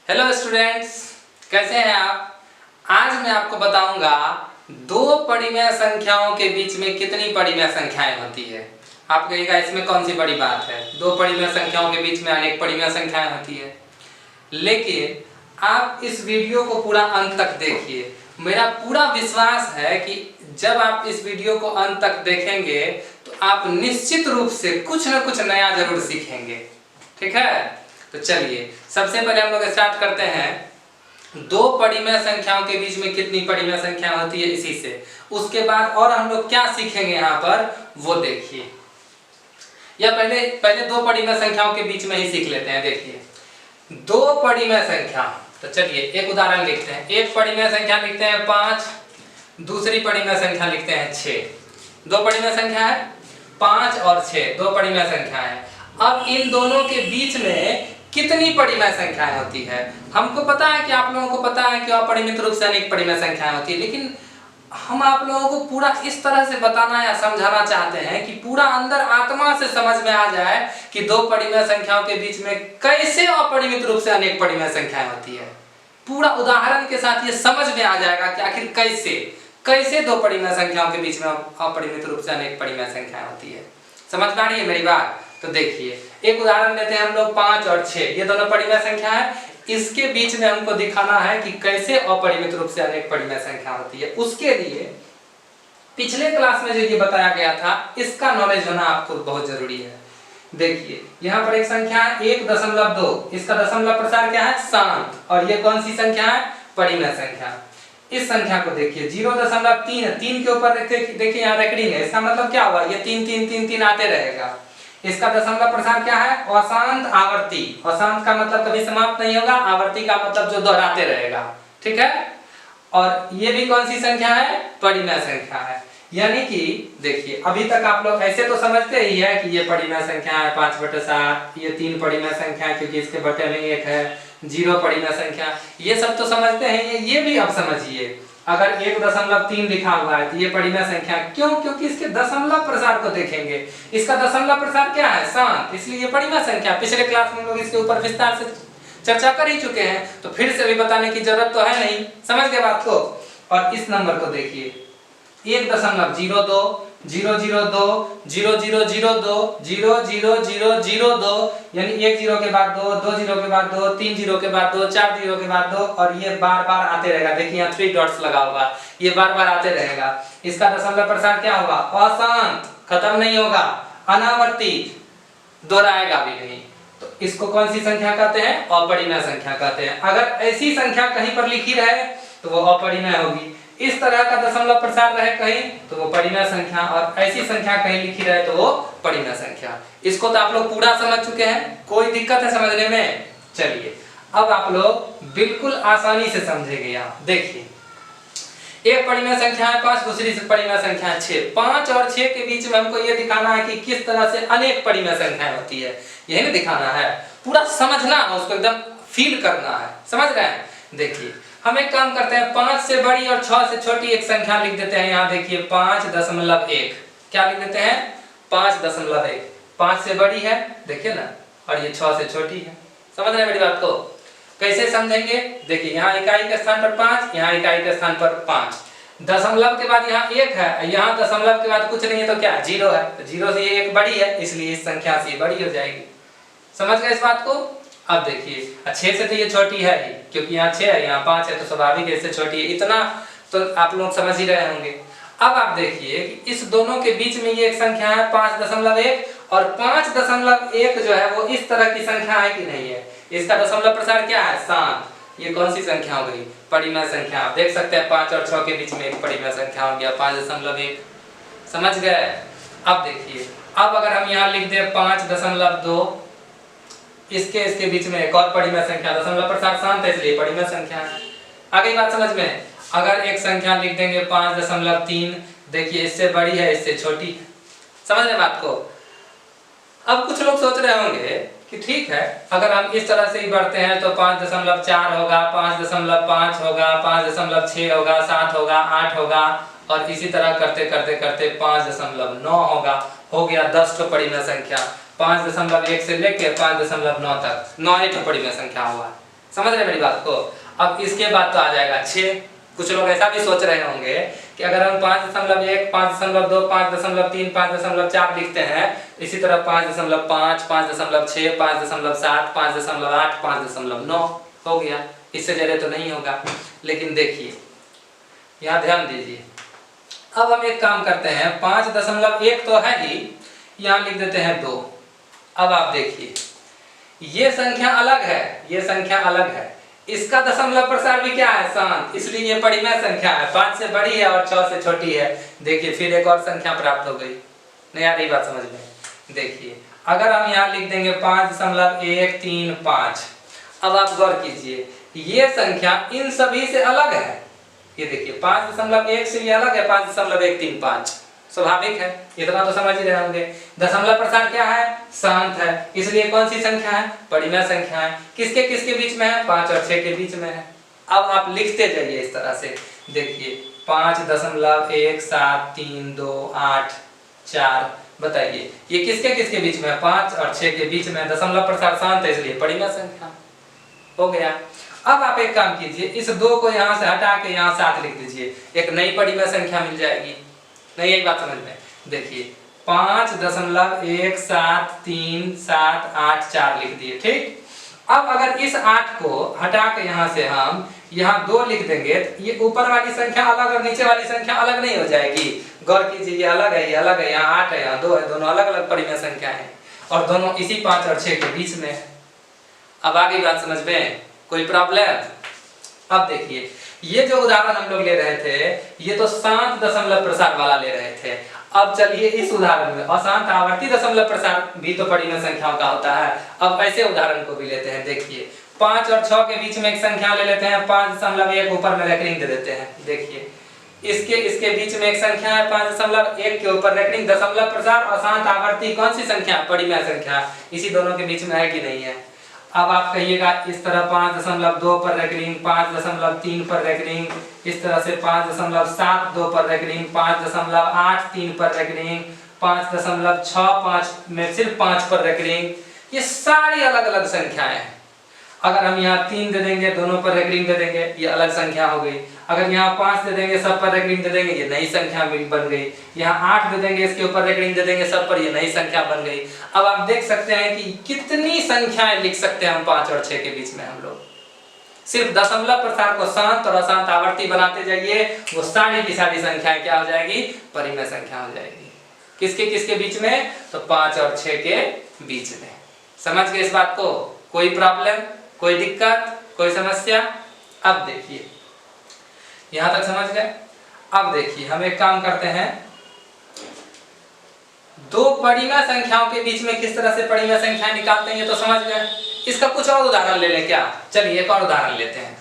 Hello students, कैसे हैं आप। आज मैं आपको बताऊंगा दो परिमेय संख्याओं के बीच में कितनी परिमेय संख्याएं होती है। आप कहिएगा इसमें कौन सी बड़ी बात है, दो परिमेय संख्याओं के बीच में अनेक परिमेय संख्याएं होती है। लेकिन आप इस वीडियो को पूरा अंत तक देखिए। मेरा पूरा विश्वास है कि जब आप इस वीडियो को अंत तक देखेंगे तो आप निश्चित रूप से कुछ न कुछ नया जरूर सीखेंगे। ठीक है, तो चलिए सबसे पहले हम लोग स्टार्ट करते हैं दो परिमेय संख्याओं के बीच में कितनी परिमेय संख्या होती है इसी से। उसके बाद और हम लोग क्या सीखेंगे यहाँ पर वो देखिए। या पहले दो परिमेय संख्याओं के बीच में ही सीख लेते हैं। देखिए दो परिमेय संख्या, तो चलिए एक उदाहरण लिखते हैं। एक परिमेय संख्या लिखते हैं 5, दूसरी परिमेय संख्या लिखते हैं 6। दो परिमेय संख्या है 5 और 6, दो परिमेय संख्या है। अब इन दोनों के बीच में कितनी परिमेय संख्याएं होती है। हमको पता है कि आप लोगों को पता है कि अपरिमित रूप से अनेक परिमेय संख्याएं होती है, लेकिन हम आप लोगों को पूरा इस तरह से बताना या समझाना चाहते हैं कि पूरा अंदर आत्मा से समझ में आ जाए कि दो परिमेय संख्याओं के बीच में कैसे अपरिमित रूप से अनेक परिमेय संख्याएं होती है। पूरा उदाहरण के साथ ये समझ में आ जाएगा कि आखिर कैसे दो परिमेय संख्याओं के बीच में अपरिमित रूप से अनेक परिमेय संख्याएं होती है। समझ में आ रही है मेरी बात। तो देखिए एक उदाहरण लेते हैं हम लोग 5 और 6, ये दोनों परिमेय संख्या है। इसके बीच में हमको दिखाना है कि कैसे अपरिमित रूप से अनेक परिमेय संख्या होती है। उसके लिए पिछले क्लास में जो ये बताया गया था इसका नॉलेज होना आपको बहुत जरूरी है। देखिए यहाँ पर एक संख्या है 1.2, इसका दशमलव प्रसार क्या है, शांत। और ये कौन सी संख्या है, परिमेय संख्या। इस संख्या को देखिए 0.3, 3 के ऊपर देखिए यहाँ रेकरिंग है, इसका मतलब क्या हुआ, ये 3 3 3 3 आते रहेगा। इसका दशमलव प्रसार क्या है, अशांत आवर्ती। अशांत का मतलब कभी समाप्त नहीं होगा, आवर्ती का मतलब जो दोहराते रहेगा। ठीक है, और ये भी कौन सी संख्या है, परिमेय संख्या है। यानी कि देखिए अभी तक आप लोग ऐसे तो समझते ही है कि ये परिमेय संख्या है 5/7, ये 3 परिमेय संख्या है क्योंकि इसके बटे में 1 है, 0 परिमेय संख्या, ये सब तो समझते हैं। ये भी अब समझिए, अगर 1.3 लिखा हुआ है तो ये परिमेय संख्या क्यों, क्योंकि इसके दशमलव प्रसार को देखेंगे। इसका दशमलव प्रसार क्या है, शांत, इसलिए ये परिमेय संख्या। पिछले क्लास में हम लोग इसके ऊपर विस्तार से चर्चा कर ही चुके हैं, तो फिर से भी बताने की जरूरत तो है नहीं। समझ गए बात को। और इस नंबर को देखिए 1.02, 002, 0002, 00002, यानी 1 0 के बाद 2, 2 0 के बाद 2, 3 0 के बाद 2, 4 0 के बाद 2, और ये बार बार आते रहेगा। देखिए यहाँ 3 डॉट्स लगा हुआ, ये बार बार आते रहेगा। इसका दशमलव प्रसार क्या होगा, अशांत, खत्म नहीं होगा, अनावर्ती, दोहराएगा भी नहीं। तो इसको कौन सी संख्या कहते हैं, अपरिमेय संख्या कहते हैं। अगर ऐसी संख्या कहीं पर लिखी रहे तो वो अपरिमेय होगी। इस तरह का दशमलव प्रसार रहे कहीं तो वो परिमेय संख्या, और ऐसी संख्या कहीं लिखी रहे तो वो परिमेय संख्या। इसको तो आप लोग पूरा समझ चुके हैं, कोई दिक्कत है समझने में। चलिए अब आप लोग बिल्कुल आसानी से समझेंगे। यहाँ देखिए एक परिमेय संख्या है 5, दूसरी परिमेय संख्या है 6। 5 और 6 के बीच में हमको ये दिखाना है कि किस तरह से अनेक परिमेय संख्याएं होती है, यही ना दिखाना है। पूरा समझना है, उसको एकदम फील करना है। समझ रहे हैं। देखिए हम एक काम करते हैं, 5 से बड़ी और 6 से छोटी एक संख्या लिख देते हैं। यहाँ देखिए 5.1, क्या लिख देते हैं, 5.1। 5 से बड़ी है देखिए ना, और ये 6 से छोटी है। समझ रहे हैं मेरी बात को। कैसे समझेंगे, देखिए यहाँ इकाई के स्थान पर 5, यहाँ इकाई के स्थान पर 5, दशमलव के बाद यहाँ 1 है, यहाँ दशमलव के बाद कुछ नहीं है तो क्या, 0 है। तो 0 से ये 1 बड़ी है, इसलिए इस संख्या से बड़ी हो जाएगी। समझ गए इस बात को। अब देखिए 6 से तो ये छोटी है ही, क्योंकि यहाँ 6 है, यहाँ 5 है, तो स्वाभाविक है इससे छोटी है। इतना तो आप लोग समझ ही रहे होंगे। अब आप देखिए कि इस दोनों के बीच में ये एक संख्या है 5.1, और 5.1 जो है वो इस तरह की संख्या है कि नहीं है। इसका दशमलव प्रसार क्या है, शांत। ये कौन सी संख्या हो गई, परिमेय संख्या। आप देख सकते हैं 5 और 6 के बीच में एक परिमेय संख्या हो गया 5.1। समझ गए। अब देखिए अब अगर हम यहाँ लिख दे 5.2, इसके बीच में एक और परिमेय संख्या, दशमलव प्रसार शांत है इसलिए परिमेय संख्या है। आगे बात समझ में। अगर एक संख्या लिख देंगे 5.3, देखिए इससे बड़ी है इससे छोटी है। समझ रहे बात को। अब कुछ लोग सोच रहे होंगे कि ठीक है अगर हम इस तरह से ही बढ़ते हैं तो 5.4 होगा, 5.5 होगा, 5.6 होगा, 7 होगा, 8 होगा, और इसी तरह करते करते करते 5.9 होगा। हो गया 10 तो परिमेय संख्या। 5.1 से लेके 5.9 तक 9 परिमेय संख्या हुआ। समझ रहे मेरी बात को। अब इसके बाद तो आ जाएगा 6। कुछ लोग ऐसा भी सोच रहे होंगे कि अगर हम 5.1, 5.2, 5.3, 5.4 लिखते हैं, इसी तरह 5.5, 5.6, 5.7, 5.8, 5.9 हो गया, इससे ज़्यादा तो नहीं होगा। लेकिन देखिए यहाँ ध्यान दीजिए, अब हम एक काम करते हैं, 5.1 तो है ही, यहाँ लिख देते हैं 2। अब आप देखिए ये संख्या अलग है, ये संख्या अलग है, इसका दशमलव प्रसार भी क्या है, शांत, इसलिए ये परिमेय संख्या है, 5 से बड़ी है और 6 से छोटी है। देखिए फिर एक और संख्या प्राप्त हो गई। नहीं आ रही बात समझ में? देखिए अगर हम यहाँ लिख देंगे 5.135, अब आप गौर कीजिए ये संख्या इन सभी से अलग है। ये देखिए 5.1 से ये अलग है, 5.135, स्वाभाविक है, इतना तो समझ ही रहे होंगे। दशमलव प्रसार क्या है, शांत है, इसलिए कौन सी संख्या है, परिमेय संख्या है। किसके किसके बीच में है, 5 और 6 के बीच में है। अब आप लिखते जाइए इस तरह से, देखिए 5.17328 बताइए ये किसके किसके बीच में है, 5 और 6 के बीच में। दशमलव प्रसार शांत है इसलिए परिमेय संख्या हो गया। अब आप एक काम कीजिए, इस 2 को यहाँ से हटा के यहाँ 7 लिख दीजिए, एक नई परिमेय संख्या मिल जाएगी। नहीं यही बात समझ में? देखिए 5.17378 लिख दिए, ठीक। अब अगर इस 8 को हटा के यहाँ से हम यहाँ 2 लिख देंगे तो ये ऊपर वाली संख्या अलग और नीचे वाली संख्या अलग नहीं हो जाएगी। गौर कीजिए ये अलग है, ये अलग है, यहाँ 8 है, यहाँ 2 है, दोनों अलग अलग परिमेय संख्या है और दोनों इसी 5 और 6 के बीच में। अब आगे बात समझ में, कोई प्रॉब्लम? अब देखिए ये जो उदाहरण हम लोग ले रहे थे, ये तो शांत दशमलव प्रसार वाला ले रहे थे। अब चलिए इस उदाहरण में अशांत आवर्ती दशमलव प्रसार भी तो परिमेय संख्याओं का होता है। अब ऐसे उदाहरण को भी लेते हैं। देखिए 5 और 6 के बीच में एक संख्या ले लेते हैं, 5.1 ऊपर में रेकरिंग दे देते हैं। देखिए इसके बीच में एक संख्या है 5.1 के ऊपर रेकरिंग, दशमलव प्रसार अशांत आवर्ती कौन सी संख्या, परिमेय संख्या, इसी दोनों के बीच में है कि नहीं है। अब आप कहिएगा इस तरह 5.2 पर रेकरिंग, 5.3 पर रेकरिंग, इस तरह से 5.72 पर रेकरिंग, 5.83 पर रेकरिंग, 5.65 में सिर्फ 5 पर रेकरिंग। ये सारी अलग अलग संख्याएं हैं। अगर हम यहाँ 3 दे देंगे, दोनों पर रेकरिंग दे देंगे, ये अलग संख्या हो गई। अगर यहाँ 5 दे देंगे, सब पर रेकरिंग दे देंगे, ये नई संख्या बन गई। यहाँ 8 दे देंगे, इसके ऊपर रेकरिंग दे देंगे, सब पर, ये नई संख्या बन गई। अब आप देख सकते हैं कि कितनी संख्याएं लिख सकते हैं हम 5 और 6 के बीच में। हम लोग सिर्फ दशमलव प्रसार को शांत और अशांत आवर्ती बनाते जाइए, वो सारी की सारी संख्याएं क्या हो जाएगी, परिमेय संख्या हो जाएगी। किसके किसके बीच में, तो 5 और 6 के बीच में। समझ गए इस बात को? कोई प्रॉब्लम, कोई दिक्कत, कोई समस्या? अब देखिए यहां तक समझ गए। अब देखिए हम एक काम करते हैं, 2 परिमेय संख्याओं के बीच में किस तरह से परिमेय संख्या निकालते हैं ये तो समझ गए। इसका कुछ और उदाहरण ले लें क्या? चलिए एक और उदाहरण लेते हैं।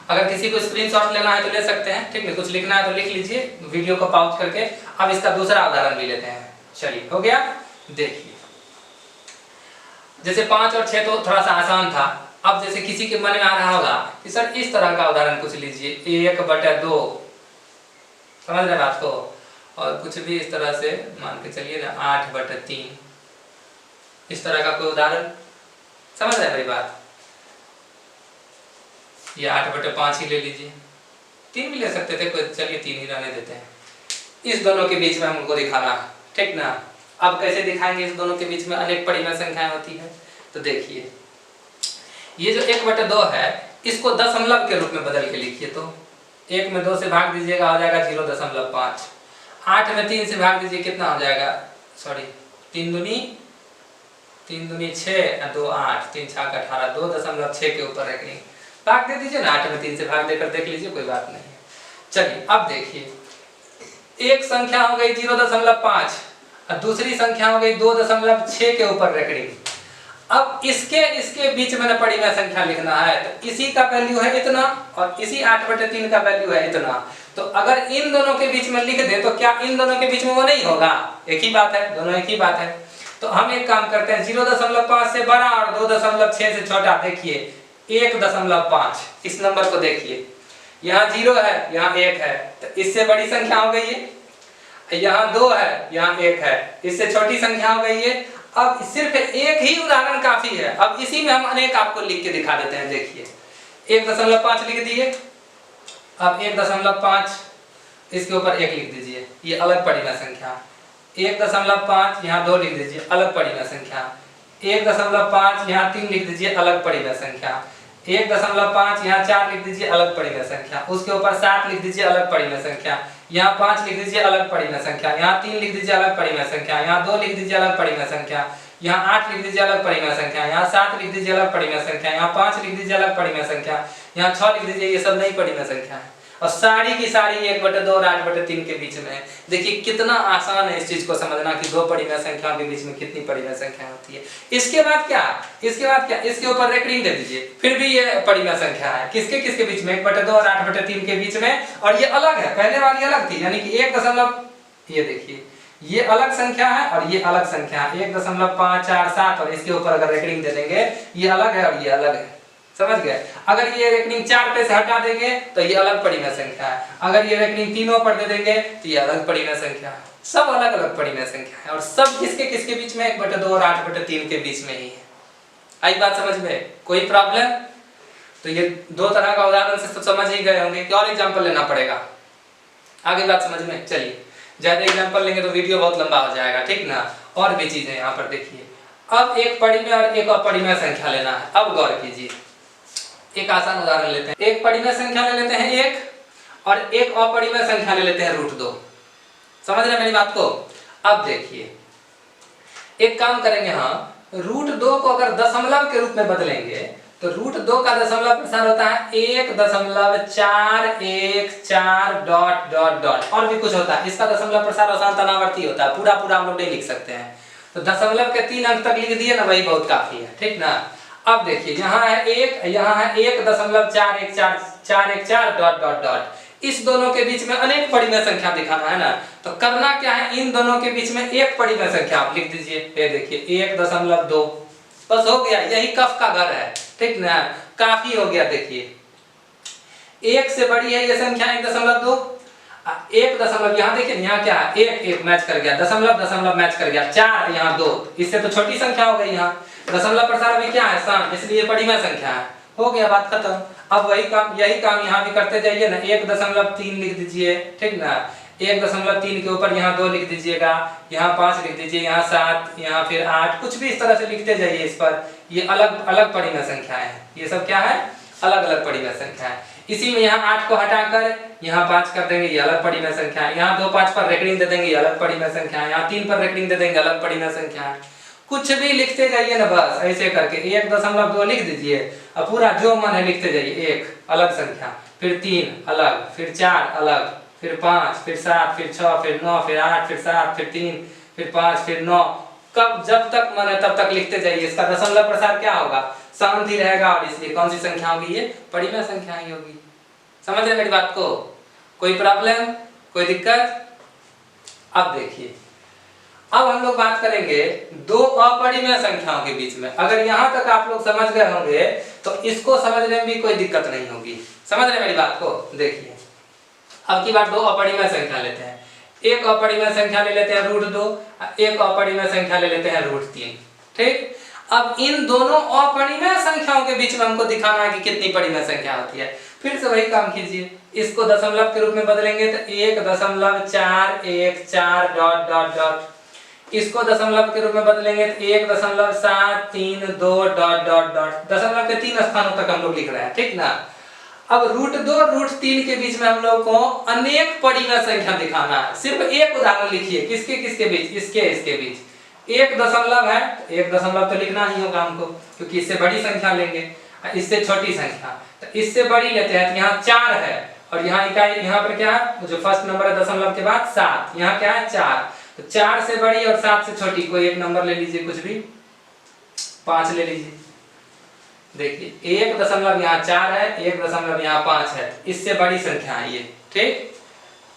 अगर किसी को स्क्रीनशॉट लेना है तो ले सकते हैं, ठीक है, कुछ लिखना है तो लिख लीजिए वीडियो को पॉज करके। अब इसका दूसरा उदाहरण भी लेते हैं। चलिए हो गया। देखिए जैसे 5 और 6 तो थोड़ा सा आसान था। अब जैसे किसी के मन में आ रहा होगा कि सर इस तरह का उदाहरण कुछ लीजिए, 1/2, समझ रहे बात को, और कुछ भी इस तरह से मान के चलिए ना 8/3, इस तरह का कोई उदाहरण, समझ रहे मेरी बात? ये 8/5 ही ले लीजिए, 3 भी ले सकते थे, कोई, चलिए 3 ही रहने देते हैं। इस दोनों के बीच में हमको दिखाना, ठीक ना। अब कैसे दिखाएंगे? इस दोनों के बीच में अनेक परिमेय संख्याएं होती है। तो देखिए ये जो 1/2 है, इसको दशमलव के रूप में बदल के लिखिए। तो 1 में 2 से भाग दीजिएगा, हो जाएगा 0.5। 8 में 3 से भाग दीजिए, कितना हो जाएगा, सॉरी 3 दूनी 6, 2 8, 3 6 18, 2.6 के ऊपर रेकरिंग भाग दे दीजिए ना। 8 में 3 से भाग देकर देख लीजिए, कोई बात नहीं है। चलिए अब देखिए एक संख्या हो गई 0.5 और दूसरी संख्या हो गई 2.6 के ऊपर रेकरिंग। अब इसके बीच में परिमेय संख्या लिखना है, तो इसी का वैल्यू है इतना और इसी 8/3 का वैल्यू है इतना। तो अगर इन दोनों के बीच में लिख दे तो क्या इन दोनों के बीच में वो नहीं होगा? एक ही बात है, दोनों एक ही बात है। तो हम एक काम करते हैं, 0.5 से बड़ा और 2.6 से छोटा। देखिए 1.5, इस नंबर को देखिए, यहाँ 0 है, यहाँ 1 है, तो इससे बड़ी संख्या हो गई है। यहाँ 2 है, यहाँ 1 है, इससे छोटी संख्या हो गई है। अब सिर्फ एक ही उदाहरण काफी है, अब इसी में हम अनेक आपको लिख के दिखा देते हैं। देखिए 1.5 लिख दिए, अब 1.5 इसके ऊपर 1 लिख दीजिए, ये अलग परिमेय संख्या। 1.5 यहाँ 2 लिख दीजिए, अलग परिमेय संख्या। 1.5 यहाँ 3 लिख दीजिए, अलग परिमेय संख्या। 1.5 यहाँ 4 लिख दीजिए, अलग परिमेय संख्या। उसके ऊपर 7 लिख दीजिए, अलग परिमेय संख्या। यहाँ 5 लिख दीजिए, अलग परिमेय संख्या। यहाँ 3 लिख दीजिए, अलग परिमेय संख्या। यहाँ 2 लिख दीजिए, अलग परिमेय संख्या। यहाँ 8 लिख दीजिए, अलग परिमेय संख्या। यहाँ 7 लिख दीजिए, अलग परिमेय संख्या। यहाँ 5 लिख दीजिए, अलग परिमेय संख्या। यहाँ 6 लिख दीजिए, ये सब नई परिमेय संख्या है। और सारी की सारी 1/2 और 8/3 के बीच में। देखिए कितना आसान है इस चीज को समझना कि दो परिमेय संख्याओं के बीच में कितनी परिमेय संख्या होती है। इसके बाद क्या, इसके ऊपर रेकरिंग दे दीजिए, फिर भी ये परिमेय संख्या है। किसके किसके बीच में, 1/2 और 8/3 के बीच में। और ये अलग है, पहले वाली अलग थी, यानी कि 1 दशमलव, ये देखिए ये अलग संख्या है और ये अलग संख्या है, 1.547। और इसके ऊपर अगर रेकरिंग दे देंगे, ये अलग है और ये अलग है, समझ गए। अगर ये रेकरिंग 4 पे से हटा देंगे तो ये अलग परिमेय संख्या है। अगर ये रेकरिंग 3 पर दे देंगे तो ये अलग परिमेय संख्या है। सब अलग अलग परिमेय संख्या है और सब किसके किसके बीच में, 1/2 और 8/3 के बीच में ही है। आई बात समझ में, कोई प्रॉब्लम? तो ये दो तरह का उदाहरण से तो समझ ही गए होंगे कि और एग्जांपल लेना पड़ेगा। आगे बात समझ में, चलिए ज्यादा एग्जांपल लेंगे तो वीडियो बहुत लंबा हो जाएगा, ठीक ना। और भी चीजें यहाँ पर देखिए, अब एक परिमेय और एक अपरिमेय संख्या लेना है। अब गौर कीजिए, एक आसान उदाहरण लेते हैं। एक परिमेय संख्या ले लेते हैं 1 और एक अपरिमेय संख्या ले लेते हैं √2। समझ रहे मेरी बात को? अब देखिए एक काम करेंगे, हाँ √2 को अगर दशमलव के रूप में बदलेंगे तो √2 का दशमलव प्रसार होता है 1.414 डॉट डॉट डॉट, और भी कुछ होता है। इसका दशमलव प्रसार अशांतनावर्ती होता है, पूरा पूरा हम लोग नहीं लिख सकते हैं। तो दशमलव के 3 अंक तक लिख दिए ना, वही बहुत काफी है, ठीक ना। अब देखिए यहाँ है 1, यहाँ है 1.414 डॉट डॉट डॉट। इस दोनों के बीच में अनेक परिमेय संख्या दिखाना है ना, तो करना क्या है, इन दोनों के बीच में एक परिमेय संख्या आप लिख दीजिए। ये देखिए 1.2, बस हो गया, यही कफ का घर है, ठीक ना, काफी हो गया। देखिए 1 से बड़ी है ये संख्या 1.2, 1 दशमलव, यहाँ देखिए यहाँ क्या है, 1 मैच कर गया, दशमलव मैच कर गया, 4 यहाँ 2, इससे तो छोटी संख्या हो गई। यहाँ दशमलव प्रसार अभी क्या है, 7, इसलिए परिमेय संख्या है। हो गया, बात खत्म। अब वही काम, यही काम यहाँ भी करते जाइए ना। 1.3 लिख दीजिए, ठीक ना। 1.3 के ऊपर यहाँ 2 लिख दीजिएगा, यहाँ 5 लिख दीजिए, यहाँ 7, यहाँ फिर 8, कुछ भी इस तरह से लिखते जाइए इस पर। ये अलग अलग परिमेय संख्या है, ये सब क्या है, अलग अलग परिमेय संख्या है। इसी में यहाँ 8 को हटाकर यहाँ 5 कर देंगे, ये अलग परिमेय संख्या है। यहाँ 2 5 पर रेकरिंग दे देंगे, ये अलग परिमेय संख्या है। यहाँ 3 पर रेकरिंग दे देंगे, अलग परिमेय संख्या है। कुछ भी लिखते जाइए ना, बस ऐसे करके 1.2 लिख दीजिए और पूरा जो मन है लिखते जाइए। 1 अलग संख्या, फिर 3 अलग, फिर 4 अलग, फिर 5, फिर 7, फिर 6, फिर 9, फिर 8, फिर 7, फिर 3, फिर 5, फिर 9। कब जब तक मन है तब तक लिखते जाइए। इसका दशमलव प्रसार क्या होगा, शांति रहेगा, और इसलिए कौन सी संख्या होगी, ये परिमेय संख्या ही होगी। समझ रहे मेरी बात को? कोई प्रॉब्लम, कोई दिक्कत? अब देखिए, अब हम लोग बात करेंगे दो अपरिमेय संख्याओं के बीच में। अगर यहाँ तक आप लोग समझ गए होंगे तो इसको समझने में भी कोई दिक्कत नहीं होगी। समझ रहे मेरी बात को? देखिए अब की बार दो अपरिमेय संख्या लेते हैं। एक अपरिमेय संख्या ले लेते हैं √2, एक अपरिमेय संख्या ले लेते हैं √3, ठीक। अब इन दोनों अपरिमेय संख्याओं के बीच में हमको दिखाना है कि कितनी परिमेय संख्या होती है। फिर से वही काम कीजिए, इसको दशमलव के रूप में बदलेंगे तो 1.414 डॉट डॉट डॉट, इसको दशमलव के रूप में बदलेंगे तो 1.732 डॉट डॉट डॉट। दशमलव के 3 स्थानों तक हम लोग लिख रहे हैं, ठीक ना। अब √2 √3 के बीच में हम लोग को अनेक परिमेय संख्या दिखाना है। सिर्फ एक उदाहरण लिखिए, किसके किसके बीच, इसके बीच 1 दशमलव है, 1 दशमलव तो लिखना ही होगा हमको, क्योंकि इससे बड़ी संख्या लेंगे, इससे छोटी संख्या। तो इससे बड़ी लेते हैं तो यहाँ 4 है, और यहाँ इकाई, यहाँ पर क्या है, जो फर्स्ट नंबर है दशमलव के बाद 7, यहाँ क्या है 4। तो 4 से बड़ी और 7 से छोटी कोई एक नंबर ले लीजिए, कुछ भी, 5 ले लीजिए। देखिए 1 दशमलव यहाँ 4 है, 1 दशमलव यहाँ 5 है, इससे बड़ी संख्या है ये, ठीक।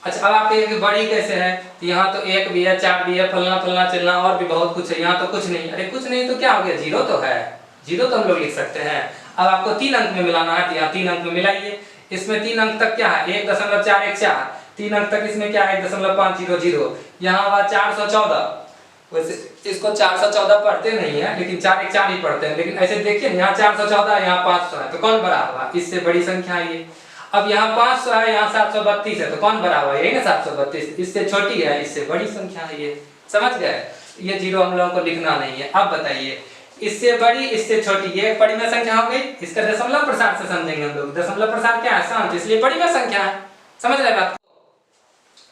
अच्छा अब आप कहेंगे बड़ी कैसे है, तो यहाँ तो 1 भी है, 4 भी है, फलना फलना चलना और भी बहुत कुछ है। यहाँ तो कुछ नहीं, अरे कुछ नहीं तो क्या हो गया, 0 तो है, 0 तो हम लोग लिख सकते हैं। अब आपको 3 अंक में मिलाना है तो यहाँ 3 अंक में मिलाइए। इसमें 3 अंक तक क्या है, 1.414, 3 अंक तक इसमें क्या है 1.500, यहाँ हुआ 414, वैसे इसको 414 पढ़ते नहीं है, लेकिन 4 एक 4 ही पढ़ते हैं। लेकिन ऐसे देखिए यहाँ 414 यहाँ 500 है, तो कौन बड़ा हुआ? इससे बड़ी संख्या है ये। अब यहाँ 500 है, यहाँ 732 है, तो कौन बड़ा हुआ? यही ना 732। इससे छोटी है, इससे बड़ी संख्या है ये। समझ गए? ये जीरो हम लोगों को लिखना नहीं है। अब बताइए, इससे बड़ी इससे छोटी, ये एक परिमेय संख्या हो गई। इसका दशमलव प्रसार से समझेंगे हम लोग। दशमलव प्रसार क्या है? शांत, इसलिए परिमेय संख्या है। समझ रहे बात को?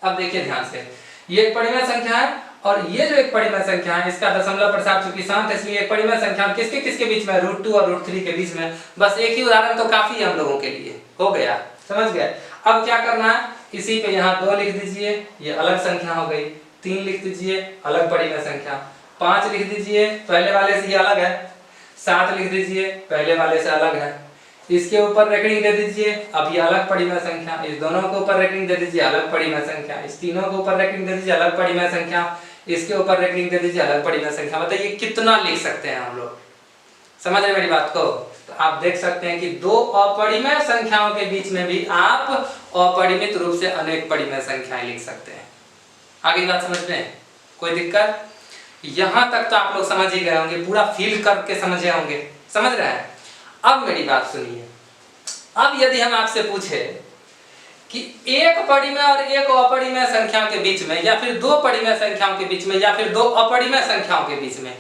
अब देखिए ध्यान से, ये एक परिमेय संख्या है और ये जो एक परिमेय संख्या है इसका दशमलव प्रसार चूंकि शांत है, इसलिए एक परिमेय संख्या किसके किसके बीच में? √2 और √3 के बीच में। बस एक ही उदाहरण तो काफी है हम लोगों के लिए। हो गया? समझ गए? अब क्या करना है, इसी पे यहाँ 2 लिख दीजिए, ये अलग संख्या हो गई। 3 लिख दीजिए, अलग परिमेय संख्या। 5 लिख दीजिए, पहले वाले से ये अलग है। 7 लिख दीजिए, पहले वाले से अलग है। इसके ऊपर रेकरिंग दे दीजिए, अब ये अलग परिमेय संख्या। इस दोनों के ऊपर रेकरिंग दे दीजिए, अलग परिमेय संख्या। इस तीनों के ऊपर रेकरिंग दे दीजिए, अलग परिमेय संख्या। इसके ऊपर रेकरिंग दे दीजिए, अलग परिमेय संख्या। बताइए कितना लिख सकते हैं हम लोग? समझ रहे मेरी बात को? तो आप देख सकते हैं कि दो अपरिमेय संख्याओं के बीच में भी आप अपरिमित रूप से अनेक परिमेय संख्याएं लिख सकते हैं। आगे बात समझ में कोई दिक्कत? यहां तक तो आप लोग समझ ही गए होंगे, पूरा फील करके समझे होंगे। समझ रहे हैं? अब मेरी बात सुनिए। अब यदि हम आपसे पूछे कि एक परिमेय और एक अपरिमेय संख्या के बीच में, या फिर दो परिमेय संख्याओं के बीच में, या फिर दो अपरिमेय संख्याओं के बीच में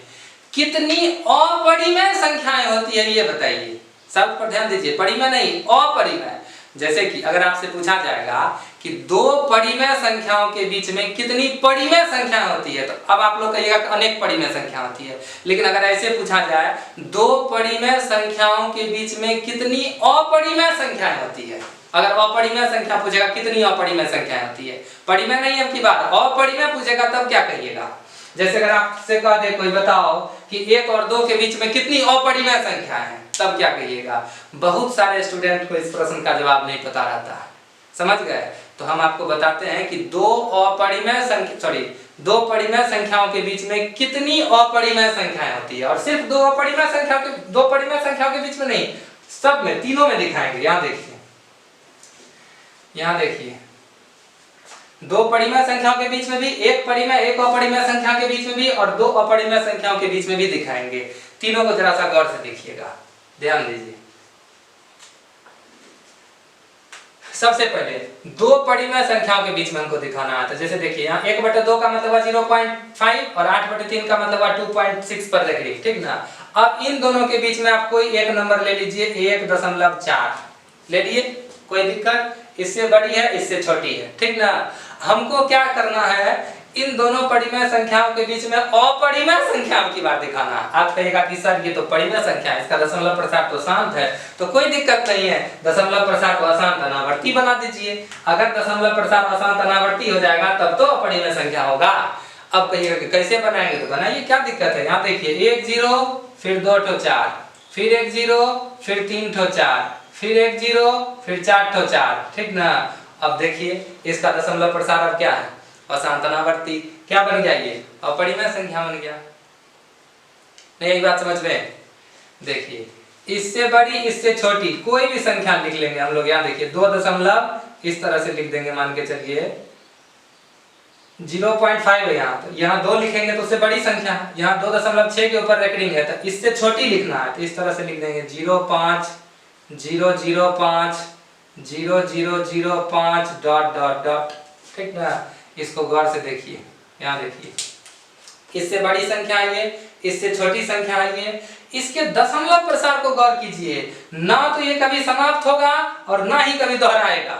कितनी अपरिमेय संख्याएं होती है, ये बताइए। सब पर ध्यान दीजिए, परिमेय नहीं, अपरिमेय। जैसे कि अगर आपसे पूछा जाएगा कि दो परिमेय संख्याओं के बीच में कितनी परिमेय संख्या होती है, तो अब आप लोग कहिएगा कि अनेक परिमेय संख्या होती है। लेकिन अगर ऐसे पूछा जाए दो परिमेय संख्याओं के बीच में कितनी अपरिमेय संख्याएं होती है, अगर अपरिमेय संख्या पूछेगा कितनी अपरिमेय संख्याएं होती है, परिमेय नहीं अब की बात, अपरिमेय पूछेगा तब क्या कहिएगा? जैसे अगर आपसे कह दे कोई बताओ कि 1 और 2 के बीच में कितनी अपरिमेय संख्या है, तब क्या कहिएगा? बहुत सारे स्टूडेंट को इस प्रश्न का जवाब नहीं पता रहता है। समझ गए? तो हम आपको बताते हैं कि दो परिमेय संख्याओं के बीच में कितनी अपरिमेय संख्याएं होती है। और सिर्फ दो परिमेय संख्याओं के बीच में नहीं, सब में, तीनों में दिखाएंगे। यहाँ देखिए, दो परिमेय संख्याओं के बीच में भी, एक परिमेय एक अपरिमेय संख्या के बीच में भी, और दो अपरिमेय संख्याओं के बीच में भी दिखाएंगे। तीनों को जरा सा गौर से देखिएगा, ध्यान दीजिए। सबसे पहले दो परिमेय संख्याओं के बीच में हमको दिखाना है। तो जैसे देखिए यहाँ 1/2 का मतलब है 0.5 और 8/3 का मतलब है 2.6 पर रेकरिंग, ठीक ना। अब इन दोनों के बीच में आप कोई एक नंबर ले लीजिए, 1.4 ले लिए, कोई दिक्कत? इससे बड़ी है, इससे छोटी है, ठीक ना। हमको क्या करना है, इन दोनों परिमेय संख्याओं के बीच में अपरिमेय संख्याओं की बात दिखाना। आप कहेगा कि सर ये तो परिमेय संख्या है, इसका दशमलव प्रसार तो शांत है, तो कोई दिक्कत नहीं है, दशमलव प्रसार को अशांत अनावर्ती बना दीजिए। अगर दशमलव प्रसार अशांत अनावर्ती हो जाएगा तब तो अपरिमेय संख्या होगा। अब कहिएगा कि कैसे बनाएंगे? तो बनाइए, क्या दिक्कत है। यहाँ देखिए 1 0 फिर 2 ठो 4, फिर 1 0 फिर 3 ठो 4, फिर 1 0 फिर 4 ठो 4, ठीक ना। अब देखिए इसका दशमलव प्रसार अब क्या है? अशांत अनावर्ती। क्या बन गया? ये अपरिमेय संख्या बन गया। नहीं, यही बात समझ में? देखिए इससे बड़ी इससे छोटी कोई भी संख्या लिख लेंगे हम लोग। यहाँ देखिए 2 दशमलव इस तरह से लिख देंगे, मान के चलिए 0.5 है यहाँ, तो यहाँ 2 लिखेंगे तो उससे बड़ी संख्या है। यहाँ 2.6 के ऊपर रेकरिंग है, तो इससे छोटी लिखना है, तो इस तरह से लिख देंगे 0.5 0.005 0.005 डॉट डॉट डॉट, ठीक ना। इसको गौर से देखिए, यहाँ देखिए इससे बड़ी संख्या है ये, इससे छोटी संख्या है ये। इसके दशमलव प्रसार को गौर कीजिए, ना तो ये कभी समाप्त होगा और ना ही कभी दोहराएगा।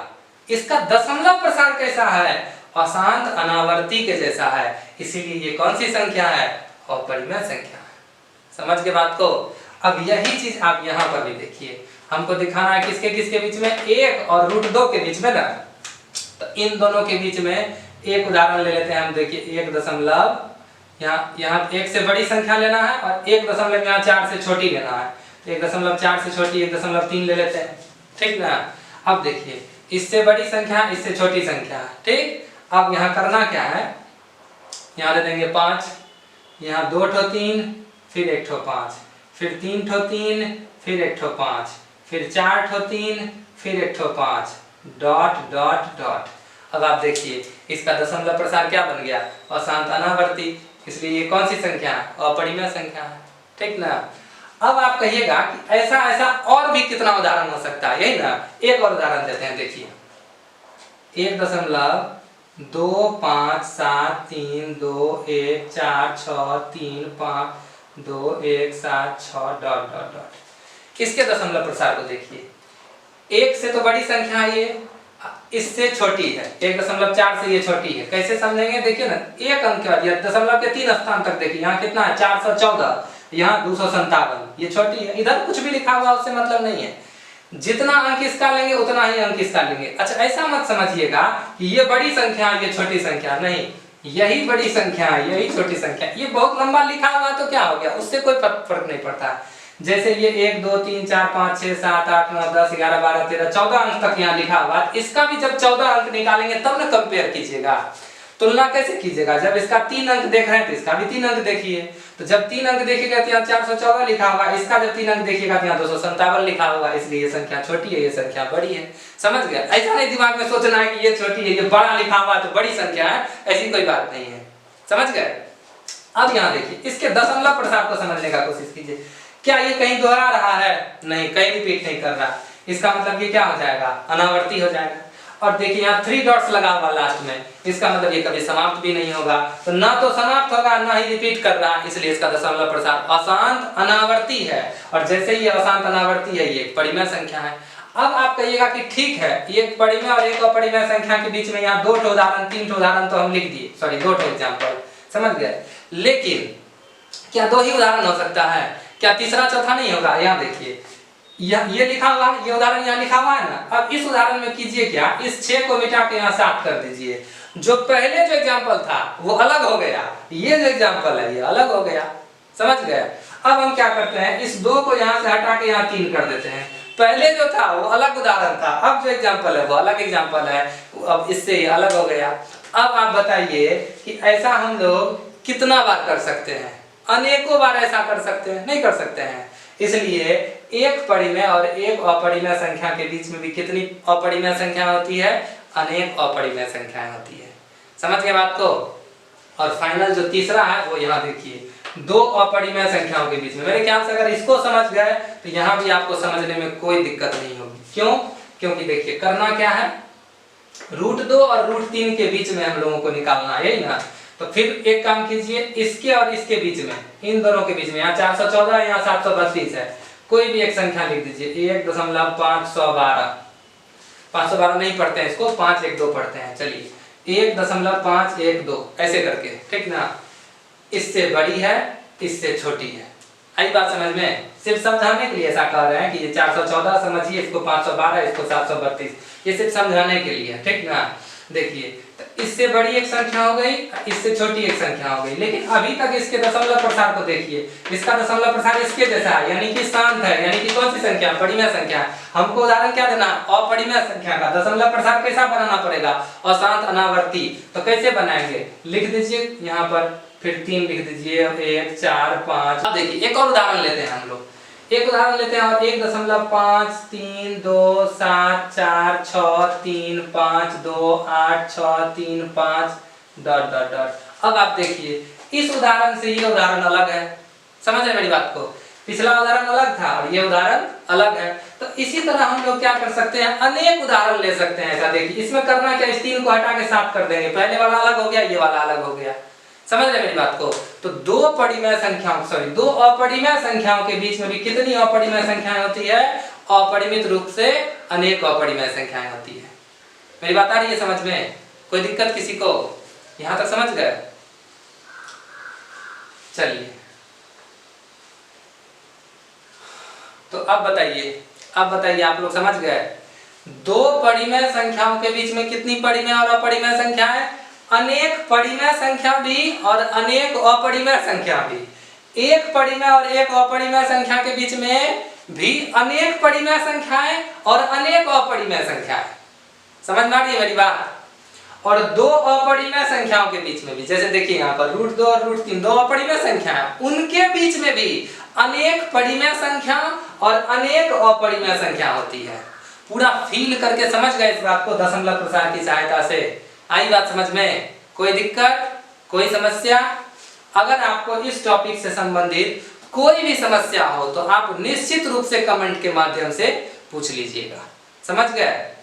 इसका दशमलव प्रसार कैसा है? अशांत अनावर्ती के जैसा है, इसीलिए ये कौन सी संख्या है? अपरिमेय संख्या है। समझ के बात को? अब यही चीज आप यहाँ पर भी देखिए, हमको दिखाना है किसके किसके बीच में? 1 और √2 के बीच में ना। तो इन दोनों के बीच में एक उदाहरण ले लेते हैं हम। देखिए 1 दशमलव, यहाँ 1 से बड़ी संख्या लेना है और 1 दशमलव यहाँ 4 से छोटी लेना है। 1.4 से छोटी 1.3 ले लेते हैं, ठीक ना। अब देखिए इससे बड़ी संख्या, इससे छोटी संख्या, ठीक। अब यहाँ करना क्या है, यहाँ दे देंगे 5, यहाँ 2 ठो 3 फिर 1 ठो 5, फिर 3 ठो 3 फिर 1 ठो 5, फिर 4 ठो 3 फिर 1 ठो 5 डॉट डॉट डॉट। अब आप देखिए इसका दशमलव प्रसार क्या बन गया? अशांत अनावर्ती। इसलिए ये कौन सी संख्या है? अपरिमेय संख्या है, ठीक ना। अब आप कहिएगा कि ऐसा ऐसा और भी कितना उदाहरण हो सकता है, यही ना। एक और उदाहरण देते हैं, देखिए 1.257321436352176 डॉट डॉट डॉट। इसके दशमलव प्रसार को देखिए, एक से तो बड़ी संख्या है ये, इससे छोटी है, 1.4 से ये छोटी है। कैसे समझेंगे? देखिए ना, एक अंक या दशमलव के 3 स्थान तक देखिए, यहाँ कितना है 414, यहाँ 257, ये छोटी है। इधर कुछ भी लिखा हुआ उससे मतलब नहीं है, जितना अंक इसका लेंगे उतना ही अंक इसका लेंगे। अच्छा, ऐसा मत समझिएगा कि ये बड़ी संख्या ये छोटी संख्या, नहीं, यही बड़ी संख्या है यही छोटी संख्या। ये बहुत लंबा लिखा हुआ तो क्या हो गया, उससे कोई फर्क नहीं पड़ता। जैसे ये 1 2 3 4 5 6 7 8 9 10 11 12 13 14 अंक तक यहाँ लिखा हुआ, इसका भी जब 14 अंक निकालेंगे तब ना कंपेयर कीजिएगा, तुलना कैसे कीजिएगा? जब इसका 3 अंक देख रहे हैं तो इसका भी 3 अंक देखिए। तो जब 3 अंक देखिएगा तो यहाँ 414 लिखा हुआ, इसका जब 3 अंक देखिएगा तो यहाँ 257 लिखा हुआ, इसलिए ये संख्या छोटी है ये संख्या बड़ी है। समझ गया? ऐसा नहीं दिमाग में सोचना है कि ये छोटी है ये बड़ा लिखा हुआ तो बड़ी संख्या है, ऐसी कोई बात नहीं है। समझ गए? अब यहाँ देखिए, इसके दशमलव प्रसार को समझने का कोशिश कीजिए। क्या ये कहीं दोहरा रहा है? नहीं, कहीं रिपीट नहीं कर रहा। इसका मतलब ये क्या हो जाएगा? अनावर्ती हो जाएगा। और देखिए यहाँ 3 डॉट्स लगा हुआ लास्ट में, इसका मतलब ये कभी समाप्त भी नहीं होगा। तो ना तो समाप्त होगा ना ही रिपीट कर रहा, इसलिए इसका दशमलव प्रसार अशांत अनावर्ती है। और जैसे ये अशांत अनावर्ती है, ये परिमेय संख्या है। अब आप कहिएगा कि ठीक है, एक परिमेय और एक अपरिमेय संख्या के बीच में यहाँ 2 उदाहरण 3 उदाहरण तो हम लिख दिए, सॉरी 2 एग्जाम्पल, समझ गए। लेकिन क्या 2 ही उदाहरण हो सकता है? क्या तीसरा चौथा नहीं होगा? यहाँ देखिए, ये लिखा हुआ है, ये उदाहरण यहाँ लिखा हुआ है ना। अब इस उदाहरण में कीजिए क्या, इस 6 को मिटा के यहाँ 7 कर दीजिए। जो पहले जो एग्जाम्पल था वो अलग हो गया, ये जो एग्जाम्पल है ये अलग हो गया। समझ गए? अब हम क्या करते हैं, इस 2 को यहाँ से हटा के यहाँ 3 कर देते हैं। पहले जो था वो अलग उदाहरण था, अब जो एग्जाम्पल है वो अलग एग्जाम्पल है, अब इससे ये अलग हो गया। अब आप बताइए कि ऐसा हम लोग कितना बार कर सकते हैं? अनेकों बार ऐसा कर सकते हैं? नहीं कर सकते हैं। इसलिए एक परिमेय और एक अपरिमेय संख्या के बीच में भी कितनी अपरिमेय संख्या होती है? अनेक अपरिमेय संख्याएं होती है। समझ गए बात को? और फाइनल जो तीसरा है वो यहाँ देखिए, 2 अपरिमेय संख्याओं के बीच में। मेरे ख्याल से अगर इसको समझ गए तो यहाँ भी आपको समझने में कोई दिक्कत नहीं होगी। क्यों? क्योंकि देखिए करना क्या है, √2 और √3 के बीच में हम लोगों को निकालना है, यही ना। तो फिर एक काम कीजिए, इसके और इसके बीच में, इन दोनों के बीच में, यहाँ 414 है यहाँ 732 है, कोई भी एक संख्या लिख दीजिए। 1.512, 512 नहीं पढ़ते हैं इसको, 512 पढ़ते हैं। चलिए 1.512 ऐसे करके, ठीक ना। इससे बड़ी है इससे छोटी है, आई बात समझ में? सिर्फ समझाने के लिए ऐसा कह रहे हैं कि ये 414 समझिए, इसको 512, इसको 732, ये सिर्फ समझाने के लिए, ठीक ना। देखिए, तो इससे बड़ी एक संख्या हो गई, इससे छोटी एक संख्या हो गई, लेकिन अभी तक इसके दशमलव प्रसार को देखिए, इसका दशमलव प्रसार इसके जैसा है, यानी कि शांत है, यानी कि कौन सी संख्या? परिमेय संख्या। हमको उदाहरण क्या देना? अपरिमेय संख्या का दशमलव प्रसार कैसा बनाना पड़ेगा? अशांत अनावर्ती। तो कैसे बनाएंगे? लिख दीजिए यहाँ पर, फिर 3 लिख दीजिए, 1 4 5। अब देखिए एक और उदाहरण लेते हैं हम लोग, एक उदाहरण लेते हैं, और 1.532735285 डॉट डॉट डॉट। अब आप देखिए, इस उदाहरण से ये उदाहरण अलग है। समझ रहे मेरी बात को? पिछला उदाहरण अलग था और ये उदाहरण अलग है। तो इसी तरह हम लोग क्या कर सकते हैं, अनेक उदाहरण ले सकते हैं। ऐसा देखिए, इसमें करना क्या, इस 3 को हटा के 7 कर देंगे, पहले वाला अलग हो गया, ये वाला अलग हो गया। समझ रहे मेरी बात को? तो 2 अपरिमेय संख्याओं के बीच में भी कितनी अपरिमेय संख्याएं होती है? अपरिमित रूप से अनेक अपरिमेय संख्याएं होती है। मेरी बात आ रही है समझ में? कोई दिक्कत किसी को? यहां तक समझ गए? चलिए, तो अब बताइए आप लोग समझ गए? 2 परिमेय संख्याओं के बीच में कितनी परिमेय और अपरिमेय संख्याएं? अनेक परिमेय संख्या भी और अनेक अपरिमेय संख्या भी। एक परिमेय और एक अपरिमेय संख्या के बीच में भी अनेक परिमेय संख्याएं और अनेक अपरिमेय संख्याएं। समझ में आ रही है मेरी बात? और 2 अपरिमेय संख्याओं के बीच में भी, जैसे देखिए यहाँ पर √2 और √3 2 अपरिमेय संख्या है, उनके बीच में भी अनेक परिमेय संख्या और अनेक अपरिमेय संख्या होती है। पूरा फील करके समझ गए इस बात को दशमलव प्रसार की सहायता से? आई बात समझ में? कोई दिक्कत, कोई समस्या? अगर आपको इस टॉपिक से संबंधित कोई भी समस्या हो तो आप निश्चित रूप से कमेंट के माध्यम से पूछ लीजिएगा। समझ गए?